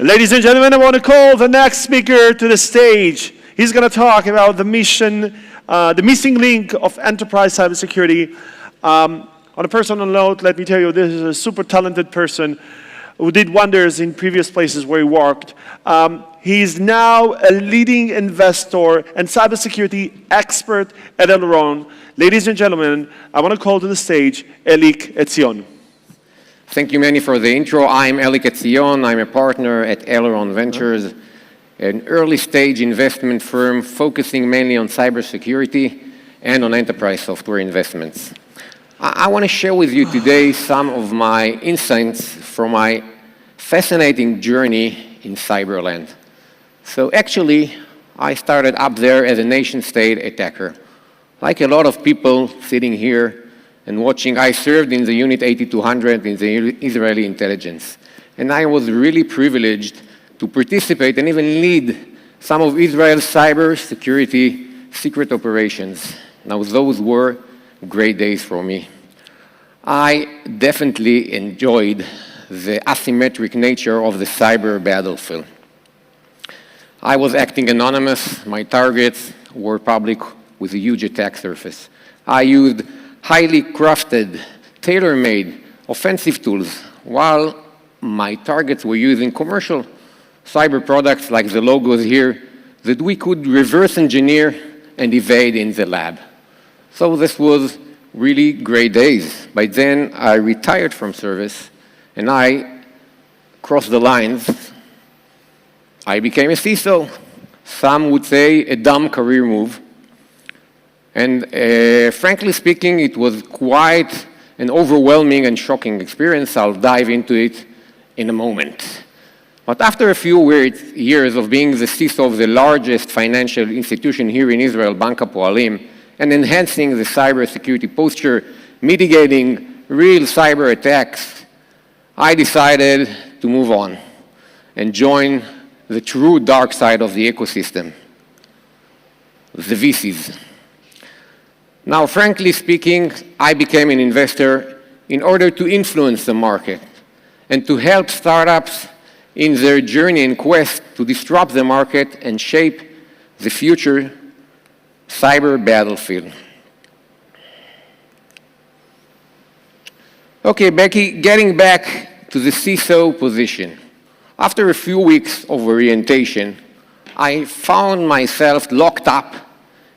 Ladies and gentlemen, I want to call the next speaker to the stage. He's going to talk about the mission, the missing link of enterprise cybersecurity. On a personal note, let me tell you, this is a super talented person who did wonders in previous places where he worked. He's now a leading investor and cybersecurity expert at Elron. Ladies and gentlemen, I want to call to the stage Elik Etzion. Thank you, Manny, for the intro. I'm Elik Etzion. I'm a partner at Elron Ventures, an early-stage investment firm focusing mainly on cybersecurity and on enterprise software investments. I want to share with you today some of my insights from my fascinating journey in cyberland. So actually, I started up there as a nation-state attacker. Like a lot of people sitting here and watching, I served in the Unit 8200 in the Israeli intelligence. And I was really privileged to participate and even lead some of Israel's cybersecurity secret operations. Now, those were great days for me. I definitely enjoyed the asymmetric nature of the cyber battlefield. I was acting anonymous. My targets were public with a huge attack surface. I used highly crafted, tailor-made offensive tools, while my targets were using commercial cyber products like the logos here that we could reverse engineer and evade in the lab. So this was really great days. By then, I retired from service and I crossed the lines. I became a CISO. Some would say a dumb career move. And frankly speaking, it was quite an overwhelming and shocking experience. I'll dive into it in a moment. But after a few years of being the CISO of the largest financial institution here in Israel, Bank Hapoalim, and enhancing the cybersecurity posture, mitigating real cyber attacks, I decided to move on and join the true dark side of the ecosystem, the VCs. Now, frankly speaking, I became an investor in order to influence the market and to help startups in their journey and quest to disrupt the market and shape the future cyber battlefield. Okay, Becky, getting back to the CISO position. After a few weeks of orientation, I found myself locked up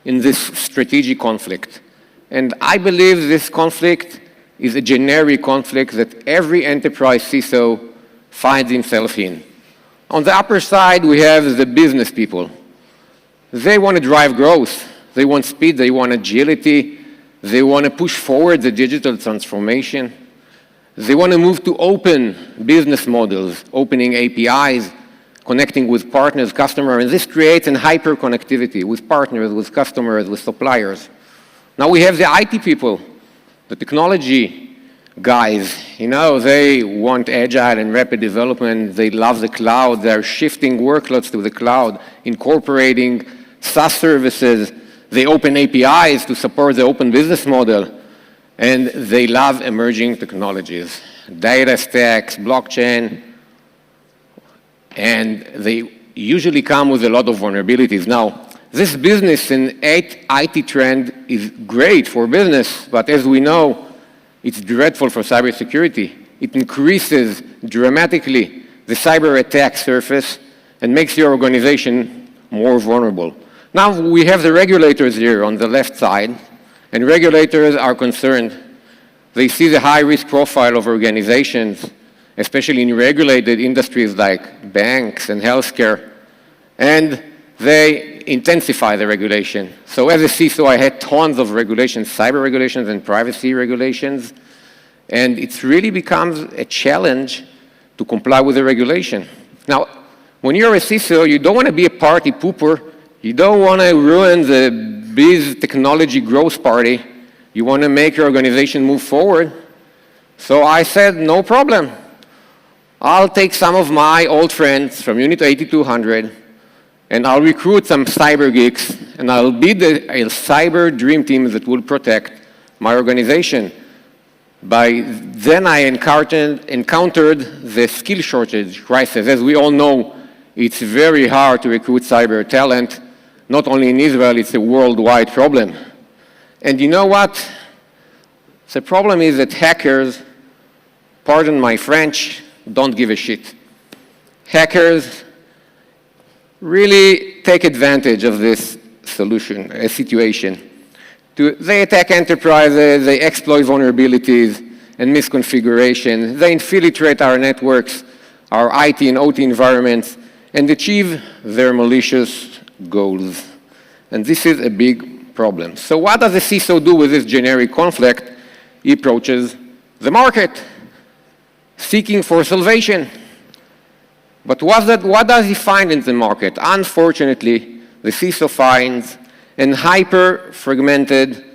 in this strategic conflict. And I believe this conflict is a generic conflict that every enterprise CISO finds himself in. On the upper side, we have the business people. They want to drive growth. They want speed. They want agility. They want to push forward the digital transformation. They want to move to open business models, opening APIs, connecting with partners, customers, and this creates a hyper-connectivity with partners, with customers, with suppliers. Now we have the IT people, the technology guys. You know, they want agile and rapid development. They love the cloud. They're shifting workloads to the cloud, incorporating SaaS services. They open APIs to support the open business model. And they love emerging technologies, data stacks, blockchain, and they usually come with a lot of vulnerabilities. Now, this business and IT trend is great for business, but as we know, it's dreadful for cybersecurity. It increases dramatically the cyber attack surface and makes your organization more vulnerable. Now, we have the regulators here on the left side, and regulators are concerned. They see the high-risk profile of organizations, especially in regulated industries like banks and healthcare, and they intensify the regulation. So as a CISO, I had tons of regulations, cyber regulations and privacy regulations, and it really becomes a challenge to comply with the regulation. Now, when you're a CISO, you don't want to be a party pooper. You don't want to ruin the biz technology growth party. You want to make your organization move forward. So I said, no problem. I'll take some of my old friends from Unit 8200 and I'll recruit some cyber geeks and I'll be a cyber dream team that will protect my organization. Then I encountered the skill shortage crisis. As we all know, it's very hard to recruit cyber talent. Not only in Israel, it's a worldwide problem. And you know what? The problem is that hackers, pardon my French, don't give a shit. Hackers really take advantage of this situation. They attack enterprises, they exploit vulnerabilities and misconfiguration, they infiltrate our networks, our IT and OT environments, and achieve their malicious goals. And this is a big problem. So what does the CISO do with this generic conflict? He approaches the market, seeking for salvation. But what does he find in the market? Unfortunately, the CISO finds a hyper-fragmented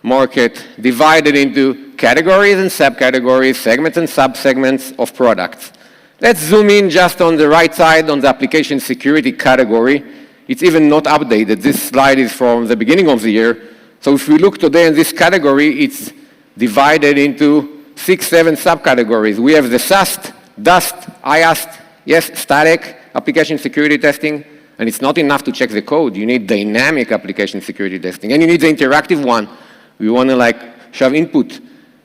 market divided into categories and subcategories, segments and subsegments of products. Let's zoom in just on the right side on the application security category. It's even not updated. This slide is from the beginning of the year. So if we look today in this category, it's divided into 6, 7 subcategories. We have the SAST, DUST, IAST, yes, static application security testing, and it's not enough to check the code. You need dynamic application security testing, and you need the interactive one. We want to shove input,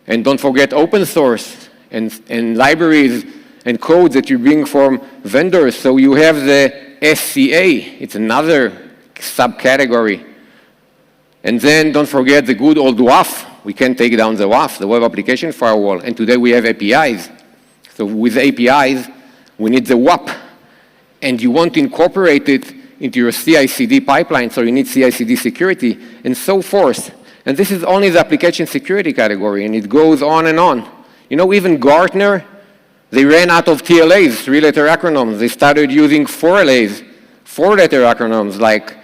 and don't forget open source and libraries and codes that you bring from vendors. So you have the SCA, it's another subcategory. And then don't forget the good old WAF. We can take down the WAF, the web application firewall, and today we have APIs. So with APIs, we need the WAP, and you want to incorporate it into your CI/CD pipeline, so you need CI/CD security, and so forth. And this is only the application security category, and it goes on and on. You know, even Gartner, they ran out of TLAs, 3-letter acronyms. They started using 4LAs, 4-letter acronyms like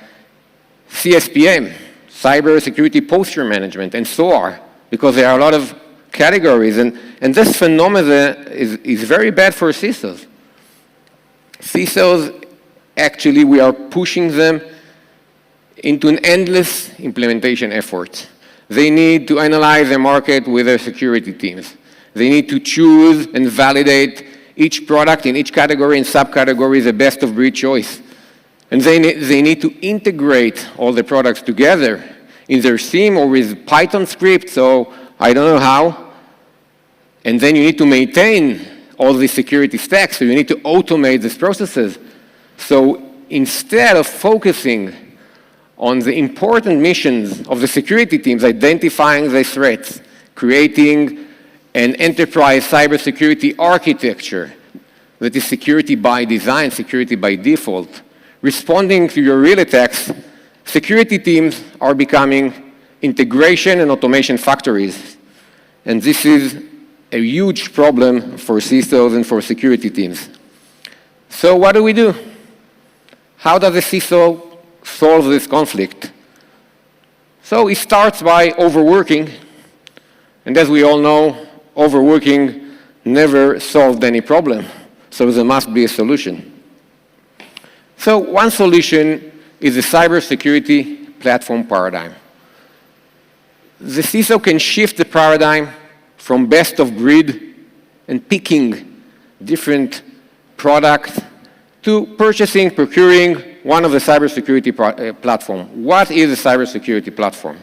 CSPM, Cyber Security Posture Management, and SOAR, because there are a lot of categories. And this phenomenon is very bad for CISOs. CISOs, actually, we are pushing them into an endless implementation effort. They need to analyze the market with their security teams. They need to choose and validate each product in each category and subcategory the best of breed choice. And they need to integrate all the products together in their SIEM or with Python script, so I don't know how. And then you need to maintain all the security stacks, so you need to automate these processes. So instead of focusing on the important missions of the security teams, identifying the threats, creating an enterprise cybersecurity architecture that is security by design, security by default, responding to your real attacks, security teams are becoming integration and automation factories. And this is a huge problem for CISOs and for security teams. So what do? How does a CISO solve this conflict? So it starts by overworking. And as we all know, overworking never solved any problem. So there must be a solution. So one solution is a cybersecurity platform paradigm. The CISO can shift the paradigm from best of breed and picking different products to purchasing, procuring one of the cybersecurity platform. What is a cybersecurity platform?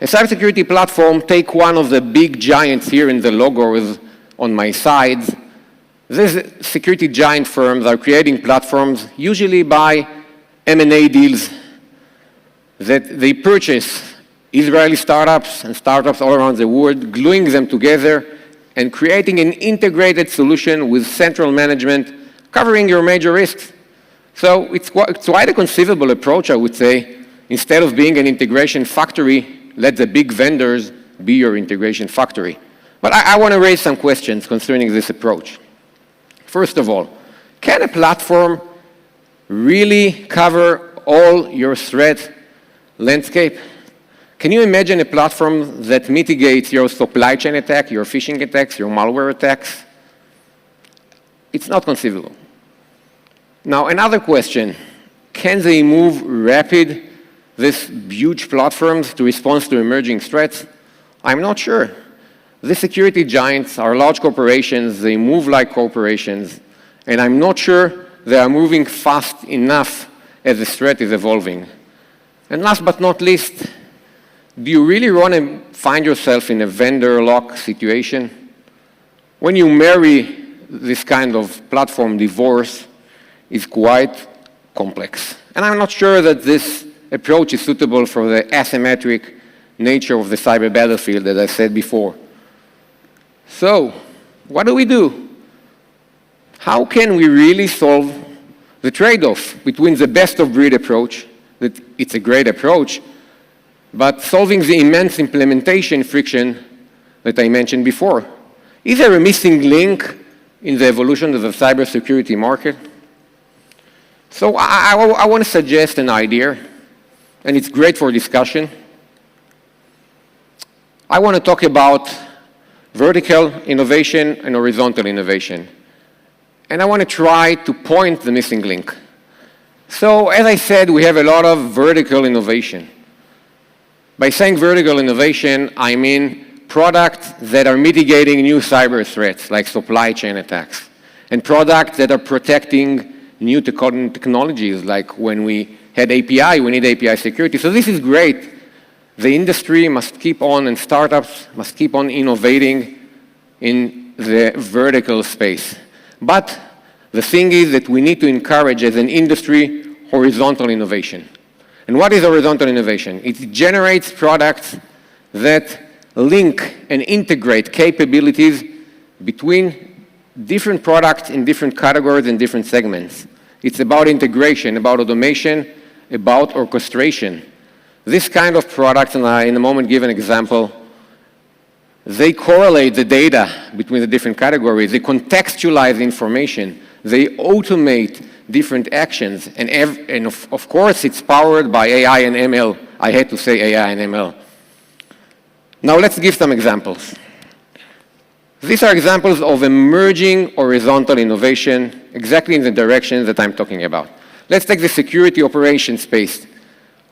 A cybersecurity platform, take one of the big giants here in the logos on my sides. These security giant firms are creating platforms, usually by M&A deals that they purchase Israeli startups and startups all around the world, gluing them together and creating an integrated solution with central management covering your major risks. So it's quite a conceivable approach, I would say. Instead of being an integration factory, let the big vendors be your integration factory. But I want to raise some questions concerning this approach. First of all, can a platform really cover all your threat landscape? Can you imagine a platform that mitigates your supply chain attack, your phishing attacks, your malware attacks? It's not conceivable. Now, another question, can they move these huge platforms to respond to emerging threats? I'm not sure. The security giants are large corporations, they move like corporations, and I'm not sure they are moving fast enough as the threat is evolving. And last but not least, do you really want to find yourself in a vendor lock situation? When you marry this kind of platform divorce, it's quite complex. And I'm not sure that this approach is suitable for the asymmetric nature of the cyber battlefield, as I said before. So, what do we do? How can we really solve the trade-off between the best-of-breed approach, that it's a great approach, but solving the immense implementation friction that I mentioned before? Is there a missing link in the evolution of the cybersecurity market? So I want to suggest an idea, and it's great for discussion. I want to talk about vertical innovation and horizontal innovation. And I want to try to point the missing link. So, as I said, we have a lot of vertical innovation. By saying vertical innovation, I mean products that are mitigating new cyber threats, like supply chain attacks, and products that are protecting new technologies, like when we had API, we need API security. So this is great. The industry must keep on, and startups must keep on innovating in the vertical space. But the thing is that we need to encourage, as an industry, horizontal innovation. And what is horizontal innovation? It generates products that link and integrate capabilities between different products in different categories and different segments. It's about integration, about automation, about orchestration. This kind of products, and I in a moment give an example, they correlate the data between the different categories, they contextualize information, they automate different actions, and of course it's powered by AI and ML. I had to say AI and ML. Now let's give some examples. These are examples of emerging horizontal innovation exactly in the direction that I'm talking about. Let's take the security operations space.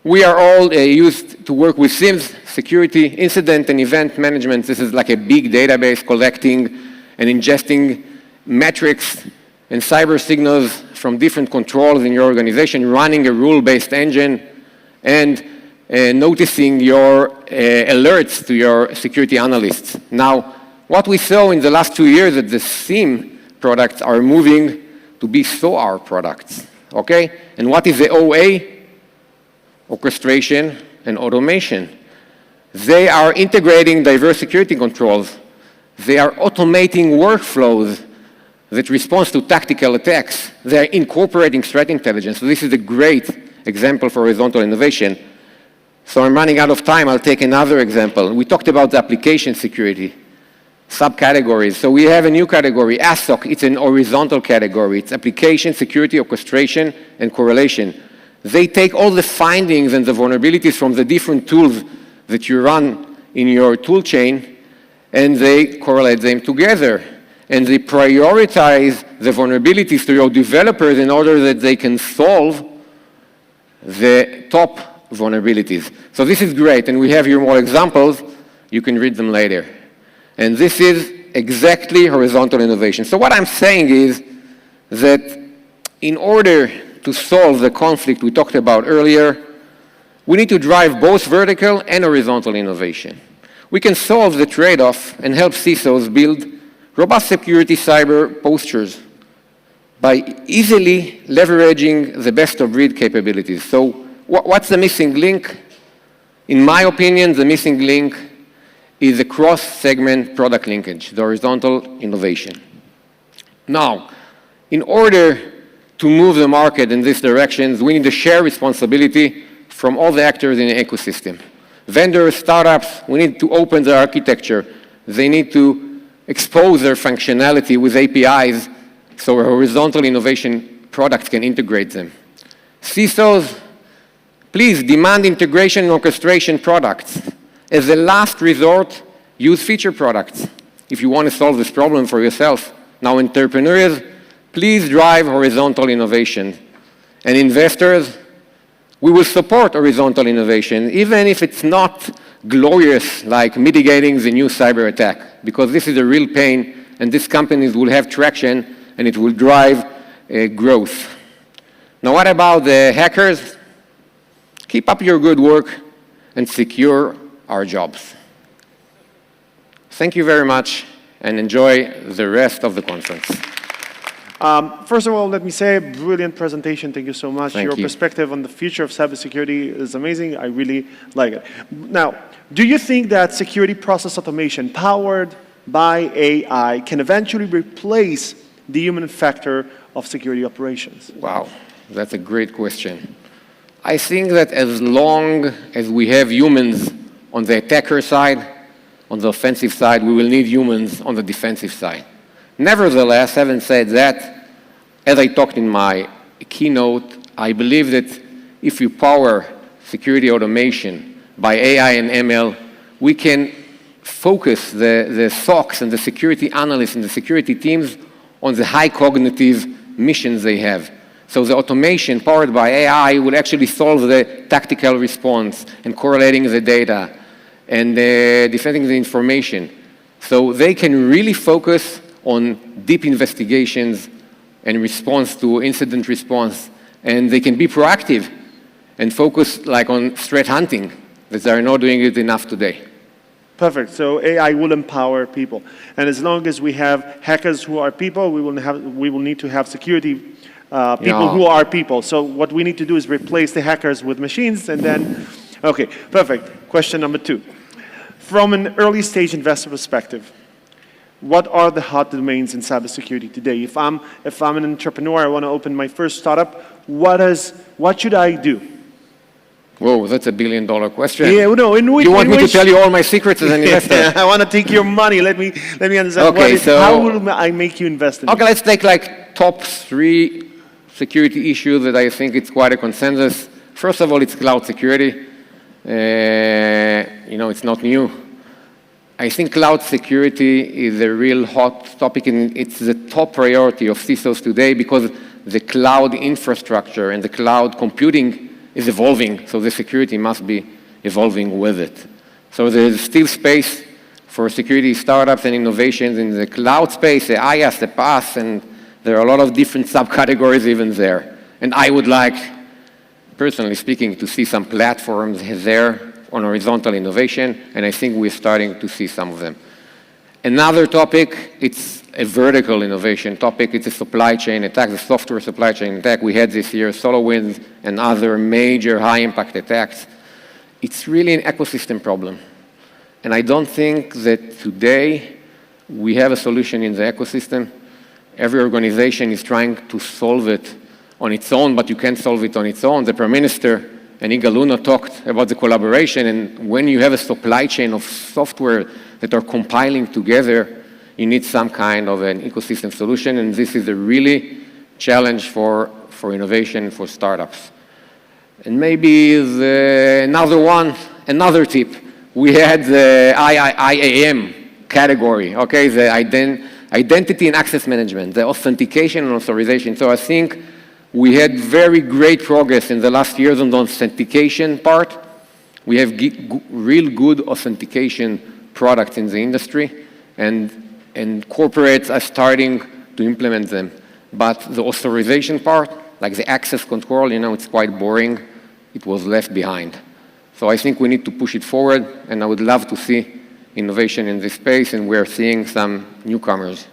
We are all used to work with SIEMs, security, incident and event management. This is like a big database collecting and ingesting metrics and cyber signals from different controls in your organization, running a rule-based engine, and noticing your alerts to your security analysts. Now, what we saw in the last 2 years is that the SIEM products are moving to be SOAR products, okay? And what is the OA? Orchestration and automation. They are integrating diverse security controls. They are automating workflows that respond to tactical attacks. They are incorporating threat intelligence. So this is a great example for horizontal innovation. So I'm running out of time. I'll take another example. We talked about the application security subcategories. So we have a new category, ASOC. It's an horizontal category. It's application security, orchestration, and correlation. They take all the findings and the vulnerabilities from the different tools that you run in your tool chain, and they correlate them together. And they prioritize the vulnerabilities to your developers in order that they can solve the top vulnerabilities. So this is great, and we have here more examples. You can read them later. And this is exactly horizontal innovation. So what I'm saying is that in order to solve the conflict we talked about earlier, we need to drive both vertical and horizontal innovation. We can solve the trade-off and help CISOs build robust security cyber postures by easily leveraging the best-of-breed capabilities. So what's the missing link? In my opinion, the missing link is the cross-segment product linkage, the horizontal innovation. Now, in order to move the market in these directions, we need to share responsibility from all the actors in the ecosystem. Vendors, startups, we need to open their architecture. They need to expose their functionality with APIs so a horizontal innovation products can integrate them. CISOs, please demand integration and orchestration products. As a last resort, use feature products if you want to solve this problem for yourself. Now, entrepreneurs, please drive horizontal innovation. And investors, we will support horizontal innovation, even if it's not glorious like mitigating the new cyber attack, because this is a real pain, and these companies will have traction, and it will drive growth. Now, what about the hackers? Keep up your good work and secure our jobs. Thank you very much, and enjoy the rest of the conference. First of all, let me say, brilliant presentation. Thank you so much. Thank Your you. perspective on the future of cybersecurity is amazing. I really like it. Now, do you think that security process automation powered by AI can eventually replace the human factor of security operations? Wow, that's a great question. I think that as long as we have humans on the attacker side, on the offensive side, we will need humans on the defensive side. Nevertheless, having said that, as I talked in my keynote, I believe that if you power security automation by AI and ML, we can focus the SOCs and the security analysts and the security teams on the high cognitive missions they have. So the automation powered by AI will actually solve the tactical response and correlating the data and defending the information. So they can really focus on deep investigations and response to incident response, and they can be proactive and focus like on threat hunting, that they are not doing it enough today. Perfect. So AI will empower people. And as long as we have hackers who are people, we will need to have security people who are people. So what we need to do is replace the hackers with machines, and then, okay, perfect. Question number 2. From an early stage investor perspective, what are the hot domains in cybersecurity today? If I'm an entrepreneur, I want to open my first startup, what should I do? Whoa, that's $1 billion question. Yeah, no, you want me to tell you all my secrets as an investor? I want to take your money. Let me understand. Okay, how will I make you invest in it? Okay, let's take like top 3 security issues that I think it's quite a consensus. First of all, it's cloud security. It's not new. I think cloud security is a real hot topic, and it's the top priority of CISOs today because the cloud infrastructure and the cloud computing is evolving, so the security must be evolving with it. So there's still space for security startups and innovations in the cloud space, the IaaS, the PaaS, and there are a lot of different subcategories even there. And I would like, personally speaking, to see some platforms there on horizontal innovation, and I think we're starting to see some of them. Another topic, it's a vertical innovation topic. It's a supply chain attack, the software supply chain attack we had this year, SolarWinds and other major high-impact attacks. It's really an ecosystem problem. And I don't think that today we have a solution in the ecosystem. Every organization is trying to solve it on its own, but you can't solve it on its own. The Prime Minister and Igal Luna talked about the collaboration, and when you have a supply chain of software that are compiling together, you need some kind of an ecosystem solution, and this is a really challenge for innovation for startups. And maybe another tip, we had the IAM category, okay, the identity and access management, the authentication and authorization. So I think we had very great progress in the last years on the authentication part. We have real good authentication products in the industry, and corporates are starting to implement them. But the authorization part, like the access control, it's quite boring. It was left behind. So I think we need to push it forward, and I would love to see innovation in this space, and we're seeing some newcomers.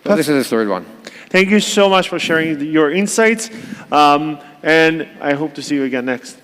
So this is the third one. Thank you so much for sharing your insights, and I hope to see you again next.